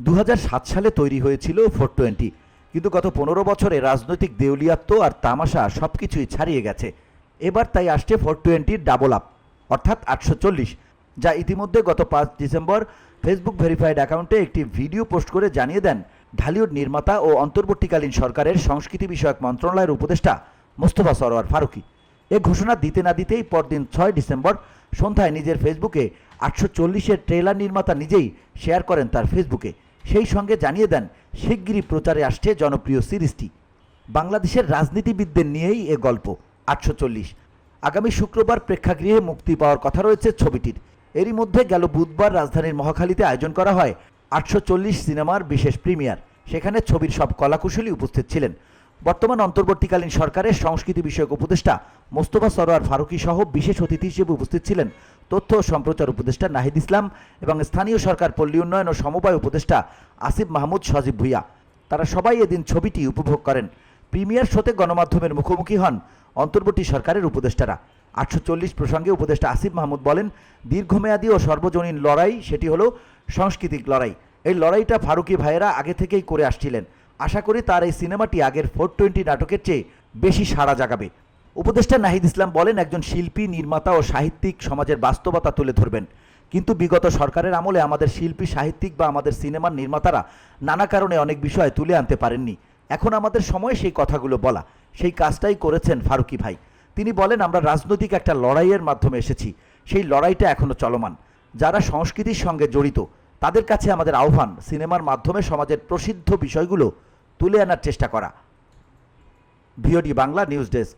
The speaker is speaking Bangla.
2007 সালে তৈরি হয়েছিল 420, কিন্তু গত 15 বছরে রাজনৈতিক দেউলিয়াত্ব আর তামাশা সবকিছুই ছাড়িয়ে গেছে। এবার তাই আসছে 420 ডাবল আপ, অর্থাৎ 840, যা ইতিমধ্যে গত 5 ডিসেম্বর ফেসবুক ভেরিফাইড অ্যাকাউন্টে একটি ভিডিও পোস্ট করে জানিয়ে দেন ঢালিউড নির্মাতা ও অন্তর্বর্তীকালীন সরকারের সংস্কৃতি বিষয়ক মন্ত্রণালয়ের উপদেষ্টা মোস্তফা সরোয়ার ফারুকী। এ ঘোষণা দিতে না দিতেই পরদিন 6 ডিসেম্বর সন্ধ্যায় নিজের ফেসবুকে 840-এর ট্রেলার নির্মাতা নিজেই শেয়ার করেন তার ফেসবুকে। সেই সঙ্গে জানিয়ে দেন শিগগিরই প্রচারে আসছে জনপ্রিয় সিরিজটি। বাংলাদেশের রাজনীতিবিদদের নিয়েই এ গল্প 840। আগামী শুক্রবার প্রেক্ষাগৃহে মুক্তি পাওয়ার কথা রয়েছে ছবিটির। এরই মধ্যে গেল বুধবার রাজধানীর মহাখালীতে আয়োজন করা হয় 840 সিনেমার বিশেষ প্রিমিয়ার। সেখানে ছবির সব কলাকুশলী উপস্থিত ছিলেন। বর্তমান অন্তর্বর্তীকালীন সরকারের সংস্কৃতি বিষয়ক উপদেষ্টা মোস্তফা সরোয়ার ফারুকী সহ বিশেষ অতিথি হিসেবে উপস্থিত ছিলেন তথ্য ও সম্প্রচার উপদেষ্টা নাহিদ ইসলাম এবং স্থানীয় সরকার পল্লী উন্নয়ন ও সমবায় উপদেষ্টা আসিফ মাহমুদ সজীব ভুইয়া। তারা সবাই এদিন ছবিটি উপভোগ করেন। প্রিমিয়ার শোতে গণমাধ্যমের মুখোমুখি হন অন্তর্বর্তী সরকারের উপদেষ্টারা। 840 প্রসঙ্গে উপদেষ্টা আসিফ মাহমুদ বলেন, দীর্ঘমেয়াদী ও সর্বজনীন লড়াই, সেটি হলো সাংস্কৃতিক লড়াই। এই লড়াইটা ফারুকী ভাইয়েরা আগে থেকেই করে আসছিলেন। আশা করি তার এই সিনেমাটি আগের 420 নাটকের চেয়ে বেশি সাড়া জাগাবে। উপদেষ্টা নাহিদ ইসলাম বলেন, একজন শিল্পী, নির্মাতা ও সাহিত্যিক সমাজের বাস্তবতা তুলে ধরবেন, কিন্তু বিগত সরকারের আমলে আমাদের শিল্পী, সাহিত্যিক বা আমাদের সিনেমার নির্মাতারা নানা কারণে অনেক বিষয় তুলে আনতে পারেননি। এখন আমাদের সময় সেই কথাগুলো বলা, সেই কাজটাই করেছেন ফারুকী ভাই। তিনি বলেন, আমরা রাজনৈতিক একটা লড়াইয়ের মাধ্যমে এসেছি, সেই লড়াইটা এখনো চলমান। যারা সংস্কৃতির সঙ্গে জড়িত তাদের কাছে আমাদের আহ্বান, সিনেমার মাধ্যমে সমাজের প্রসিদ্ধ বিষয়গুলো তুলে আনার চেষ্টা করা। VOD Bangla news desk.